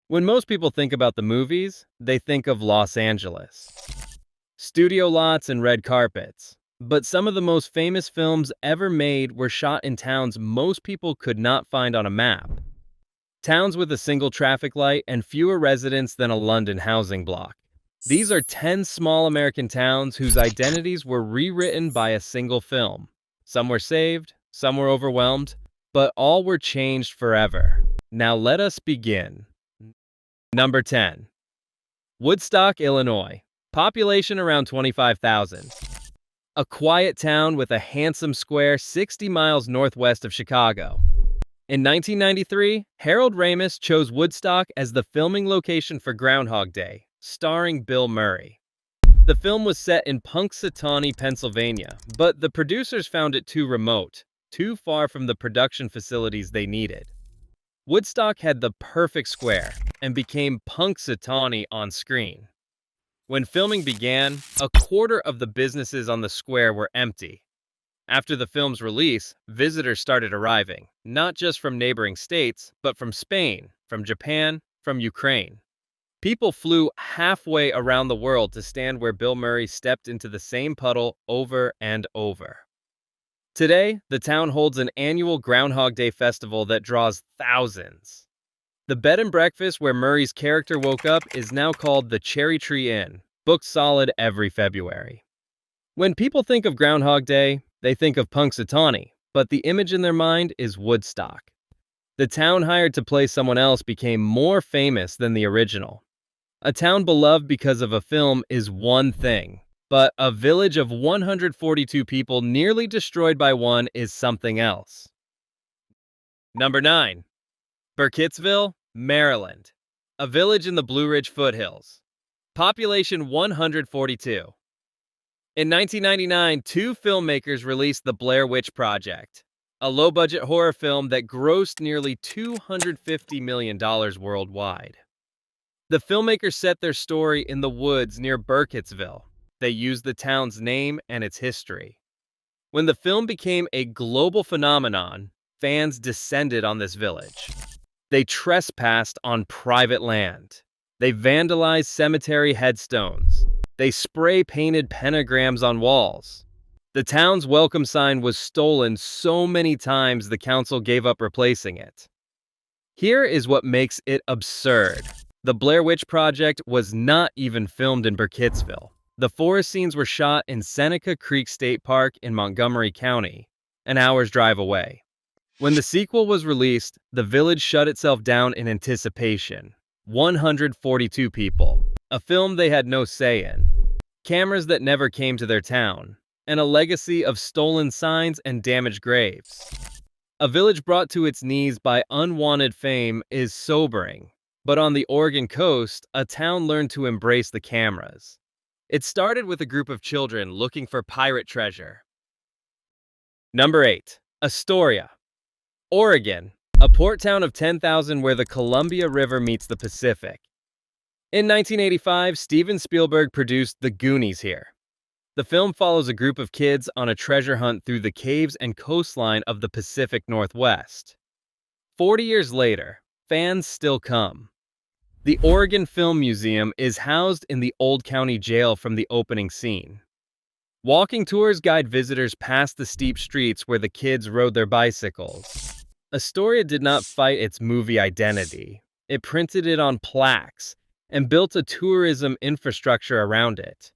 When most people think about the movies, they think of Los Angeles. Studio lots and red carpets. But some of the most famous films ever made were shot in towns most people could not find on a map. Towns with a single traffic light and fewer residents than a London housing block. These are 10 small American towns whose identities were rewritten by a single film. Some were saved, some were overwhelmed, but all were changed forever. Now let us begin. Number 10. Woodstock, Illinois. Population around 25,000. A quiet town with a handsome square 60 miles northwest of Chicago. In 1993, Harold Ramis chose Woodstock as the filming location for Groundhog Day, starring Bill Murray. The film was set in Punxsutawney, Pennsylvania, but the producers found it too remote, too far from the production facilities they needed. Woodstock had the perfect square and became Punxsutawney on screen. When filming began, a quarter of the businesses on the square were empty. After the film's release, visitors started arriving, not just from neighboring states, but from Spain, from Japan, from Ukraine. People flew halfway around the world to stand where Bill Murray stepped into the same puddle over and over. Today, the town holds an annual Groundhog Day festival that draws thousands. The bed and breakfast where Murray's character woke up is now called the Cherry Tree Inn, booked solid every February. When people think of Groundhog Day, they think of Punxsutawney, but the image in their mind is Woodstock. The town hired to play someone else became more famous than the original. A town beloved because of a film is one thing, but a village of 142 people nearly destroyed by one is something else. Number 9. Burkittsville, Maryland. A village in the Blue Ridge foothills. Population 142. In 1999, two filmmakers released The Blair Witch Project, a low-budget horror film that grossed nearly $250 million worldwide. The filmmakers set their story in the woods near Burkittsville. They used the town's name and its history. When the film became a global phenomenon, fans descended on this village. They trespassed on private land. They vandalized cemetery headstones. They spray-painted pentagrams on walls. The town's welcome sign was stolen so many times the council gave up replacing it. Here is what makes it absurd. The Blair Witch Project was not even filmed in Burkittsville. The forest scenes were shot in Seneca Creek State Park in Montgomery County, an hour's drive away. When the sequel was released, the village shut itself down in anticipation. 142 people. A film they had no say in. Cameras that never came to their town. And a legacy of stolen signs and damaged graves. A village brought to its knees by unwanted fame is sobering. But on the Oregon coast, a town learned to embrace the cameras. It started with a group of children looking for pirate treasure. Number 8. Astoria, Oregon, a port town of 10,000 where the Columbia River meets the Pacific. In 1985, Steven Spielberg produced The Goonies here. The film follows a group of kids on a treasure hunt through the caves and coastline of the Pacific Northwest. 40 years later, fans still come. The Oregon Film Museum is housed in the Old County Jail from the opening scene. Walking tours guide visitors past the steep streets where the kids rode their bicycles. Astoria did not fight its movie identity. It printed it on plaques and built a tourism infrastructure around it.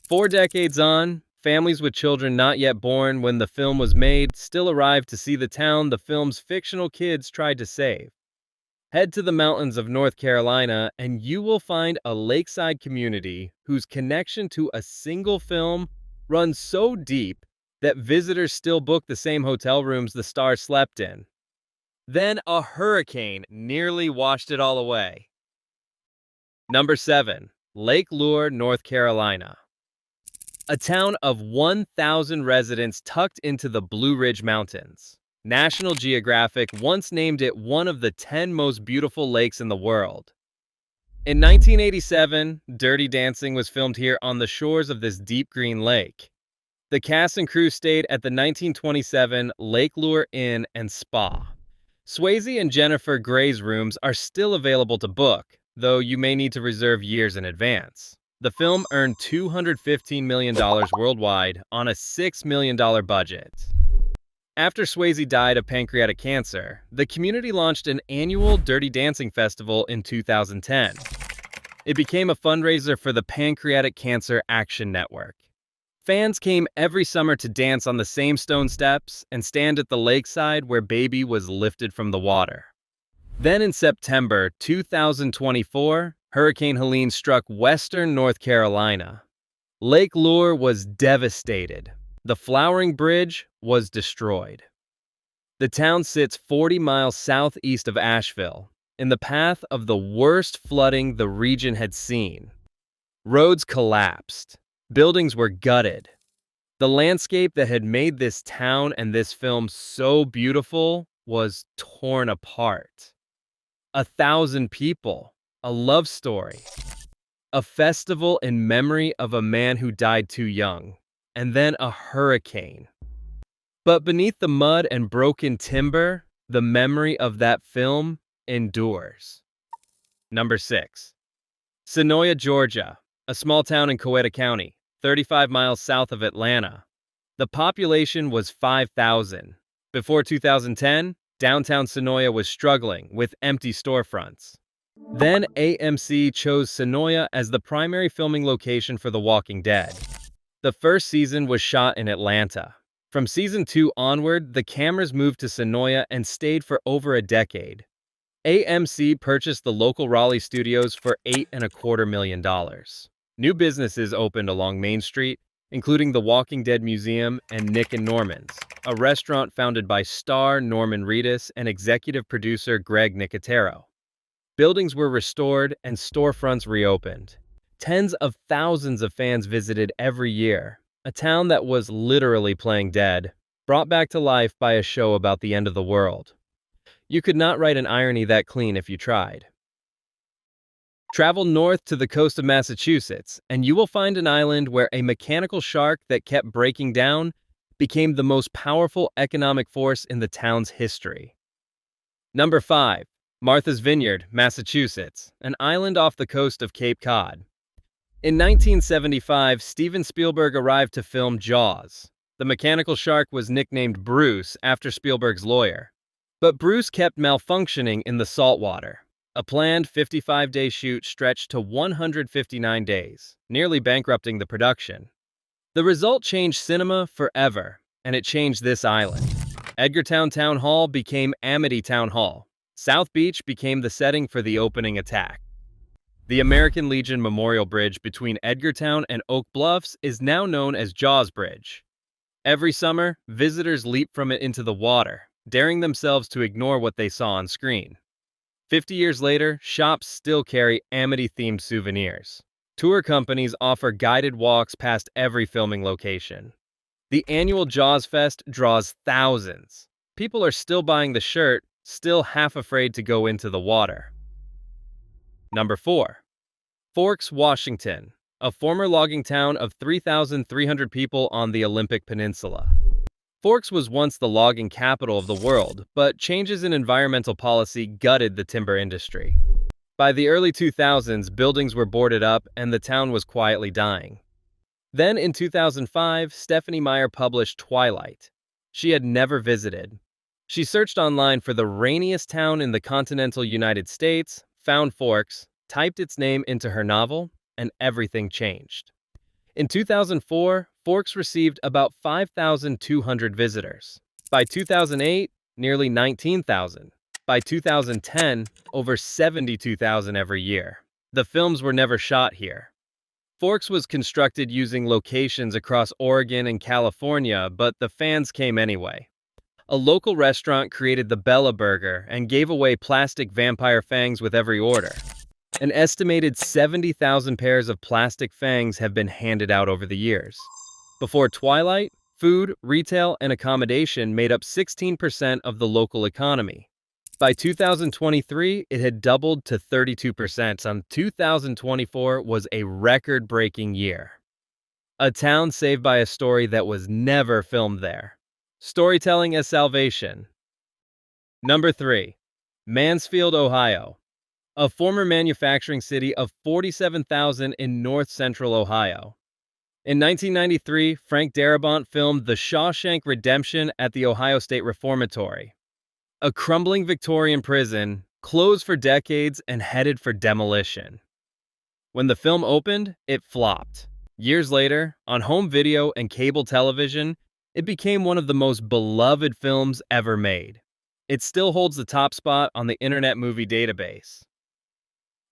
4 decades on, families with children not yet born when the film was made still arrive to see the town the film's fictional kids tried to save. Head to the mountains of North Carolina and you will find a lakeside community whose connection to a single film runs so deep that visitors still book the same hotel rooms the stars slept in. Then a hurricane nearly washed it all away. Number 7. Lake Lure, North Carolina. A town of 1,000 residents tucked into the Blue Ridge Mountains. National Geographic once named it one of the 10 most beautiful lakes in the world. In 1987, Dirty Dancing was filmed here on the shores of this deep green lake. The cast and crew stayed at the 1927 Lake Lure Inn and Spa. Swayze and Jennifer Grey's rooms are still available to book, though you may need to reserve years in advance. The film earned $215 million worldwide on a $6 million budget. After Swayze died of pancreatic cancer, the community launched an annual Dirty Dancing Festival in 2010. It became a fundraiser for the Pancreatic Cancer Action Network. Fans came every summer to dance on the same stone steps and stand at the lakeside where Baby was lifted from the water. Then in September 2024, Hurricane Helene struck western North Carolina. Lake Lure was devastated. The Flowering Bridge was destroyed. The town sits 40 miles southeast of Asheville, in the path of the worst flooding the region had seen. Roads collapsed. Buildings were gutted. The landscape that had made this town and this film so beautiful was torn apart. 1,000 people, a love story, a festival in memory of a man who died too young, and then a hurricane. But beneath the mud and broken timber, the memory of that film endures. Number 6. Senoia, Georgia, a small town in Coweta County, 35 miles south of Atlanta. The population was 5,000. Before 2010, downtown Senoia was struggling with empty storefronts. Then AMC chose Senoia as the primary filming location for The Walking Dead. The first season was shot in Atlanta. From season 2 onward, the cameras moved to Senoia and stayed for over a decade. AMC purchased the local Raleigh studios for $8.25 million. New businesses opened along Main Street, including the Walking Dead Museum and Nick and Norman's, a restaurant founded by star Norman Reedus and executive producer Greg Nicotero. Buildings were restored and storefronts reopened. Tens of thousands of fans visited every year. A town that was literally playing dead, brought back to life by a show about the end of the world. You could not write an irony that clean if you tried. Travel north to the coast of Massachusetts, and you will find an island where a mechanical shark that kept breaking down became the most powerful economic force in the town's history. Number 5. Martha's Vineyard, Massachusetts, an island off the coast of Cape Cod. In 1975, Steven Spielberg arrived to film Jaws. The mechanical shark was nicknamed Bruce after Spielberg's lawyer. But Bruce kept malfunctioning in the saltwater. A planned 55-day shoot stretched to 159 days, nearly bankrupting the production. The result changed cinema forever, and it changed this island. Edgartown Town Hall became Amity Town Hall. South Beach became the setting for the opening attack. The American Legion Memorial Bridge between Edgartown and Oak Bluffs is now known as Jaws Bridge. Every summer, visitors leap from it into the water, daring themselves to ignore what they saw on screen. 50 years later, shops still carry Amity-themed souvenirs. Tour companies offer guided walks past every filming location. The annual Jaws Fest draws thousands. People are still buying the shirt, still half afraid to go into the water. Number 4. Forks, Washington, a former logging town of 3,300 people on the Olympic Peninsula. Forks was once the logging capital of the world, but changes in environmental policy gutted the timber industry. By the early 2000s, buildings were boarded up and the town was quietly dying. Then in 2005, Stephanie Meyer published Twilight. She had never visited. She searched online for the rainiest town in the continental United States, found Forks, typed its name into her novel, and everything changed. In 2004, Forks received about 5,200 visitors. By 2008, nearly 19,000. By 2010, over 72,000 every year. The films were never shot here. Forks was constructed using locations across Oregon and California, but the fans came anyway. A local restaurant created the Bella Burger and gave away plastic vampire fangs with every order. An estimated 70,000 pairs of plastic fangs have been handed out over the years. Before Twilight, food, retail, and accommodation made up 16% of the local economy. By 2023, it had doubled to 32%, and 2024 was a record-breaking year. A town saved by a story that was never filmed there. Storytelling as salvation. Number 3. Mansfield, Ohio. a former manufacturing city of 47,000 in north-central Ohio. In 1993, Frank Darabont filmed The Shawshank Redemption at the Ohio State Reformatory, a crumbling Victorian prison, closed for decades and headed for demolition. When the film opened, it flopped. Years later, on home video and cable television, it became one of the most beloved films ever made. It still holds the top spot on the Internet Movie Database.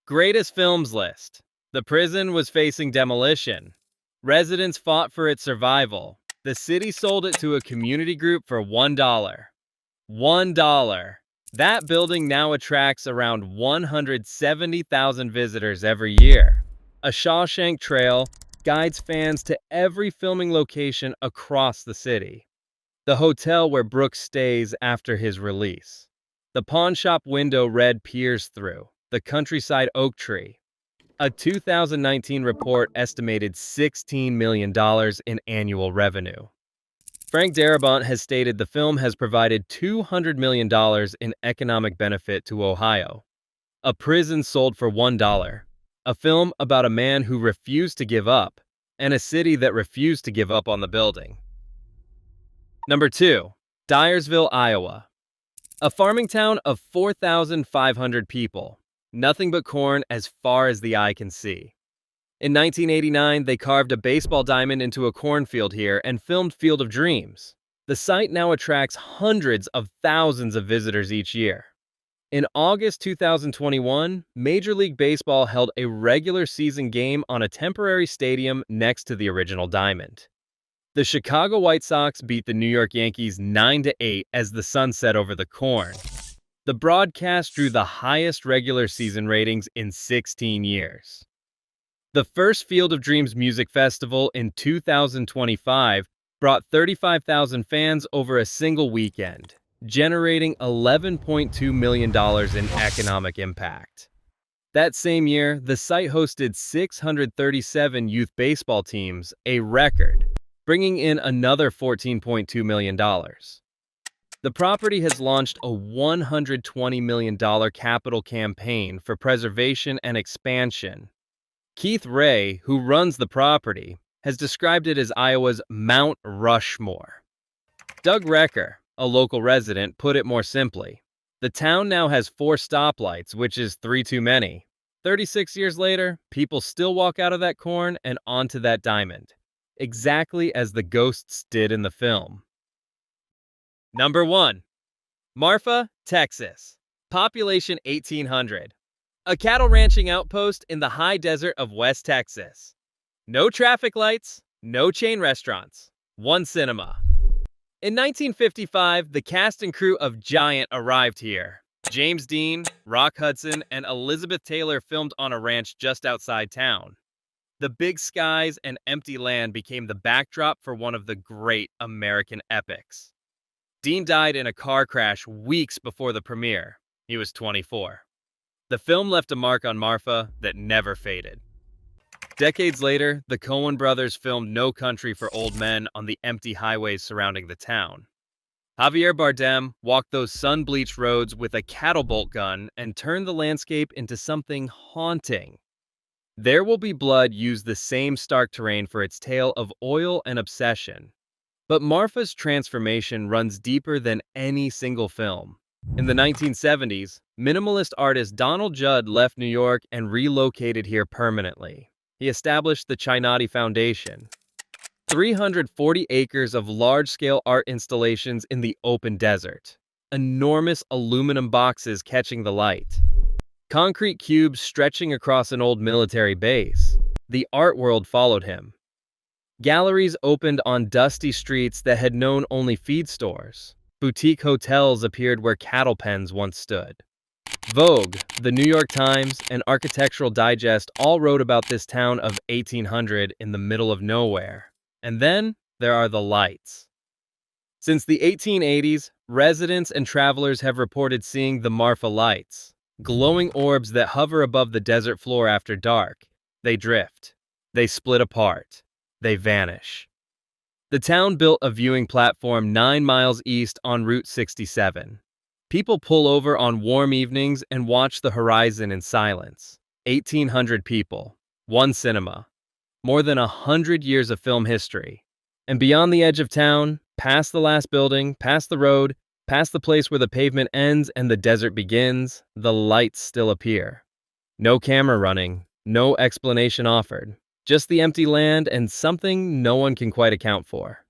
Greatest Films List. The prison was facing demolition. Residents fought for its survival. The city sold it to a community group for $1. $1. That building now attracts around 170,000 visitors every year. A Shawshank Trail guides fans to every filming location across the city. The hotel where Brooks stays after his release. The pawn shop window Red peers through. The countryside oak tree. A 2019 report estimated $16 million in annual revenue. Frank Darabont has stated the film has provided $200 million in economic benefit to Ohio. A prison sold for $1. A film about a man who refused to give up, and a city that refused to give up on the building. Number 2. Dyersville, Iowa. A farming town of 4,500 people. Nothing but corn as far as the eye can see. In 1989, they carved a baseball diamond into a cornfield here and filmed Field of Dreams. The site now attracts hundreds of thousands of visitors each year. In August 2021, Major League Baseball held a regular season game on a temporary stadium next to the original diamond. The Chicago White Sox beat the New York Yankees 9-8 as the sun set over the corn. The broadcast drew the highest regular season ratings in 16 years. The first Field of Dreams Music Festival in 2025 brought 35,000 fans over a single weekend, generating $11.2 million in economic impact. That same year, the site hosted 637 youth baseball teams, a record, bringing in another $14.2 million. The property has launched a $120 million capital campaign for preservation and expansion. Keith Ray, who runs the property, has described it as Iowa's Mount Rushmore. Doug Recker, a local resident, put it more simply. The town now has 4 stoplights, which is 3 too many. 36 years later, people still walk out of that corn and onto that diamond, exactly as the ghosts did in the film. Number 1. Marfa, Texas. Population 1,800. A cattle ranching outpost in the high desert of West Texas. No traffic lights, no chain restaurants, 1 cinema. In 1955, the cast and crew of Giant arrived here. James Dean, Rock Hudson, and Elizabeth Taylor filmed on a ranch just outside town. The big skies and empty land became the backdrop for one of the great American epics. Dean died in a car crash weeks before the premiere. He was 24. The film left a mark on Marfa that never faded. Decades later, the Coen brothers filmed No Country for Old Men on the empty highways surrounding the town. Javier Bardem walked those sun-bleached roads with a cattle bolt gun and turned the landscape into something haunting. There Will Be Blood used the same stark terrain for its tale of oil and obsession. But Marfa's transformation runs deeper than any single film. In the 1970s, minimalist artist Donald Judd left New York and relocated here permanently. He established the Chinati Foundation. 340 acres of large-scale art installations in the open desert. Enormous aluminum boxes catching the light. Concrete cubes stretching across an old military base. The art world followed him. Galleries opened on dusty streets that had known only feed stores. Boutique hotels appeared where cattle pens once stood. Vogue, the New York Times, and Architectural Digest all wrote about this town of 1800 in the middle of nowhere. And then there are the lights. Since the 1880s, residents and travelers have reported seeing the Marfa lights, glowing orbs that hover above the desert floor after dark. They drift. They split apart. They vanish. The town built a viewing platform 9 miles east on Route 67. People pull over on warm evenings and watch the horizon in silence. 1,800 people, one cinema, more than 100 years of film history. And beyond the edge of town, past the last building, past the road, past the place where the pavement ends and the desert begins, the lights still appear. No camera running, no explanation offered. Just the empty land and something no one can quite account for.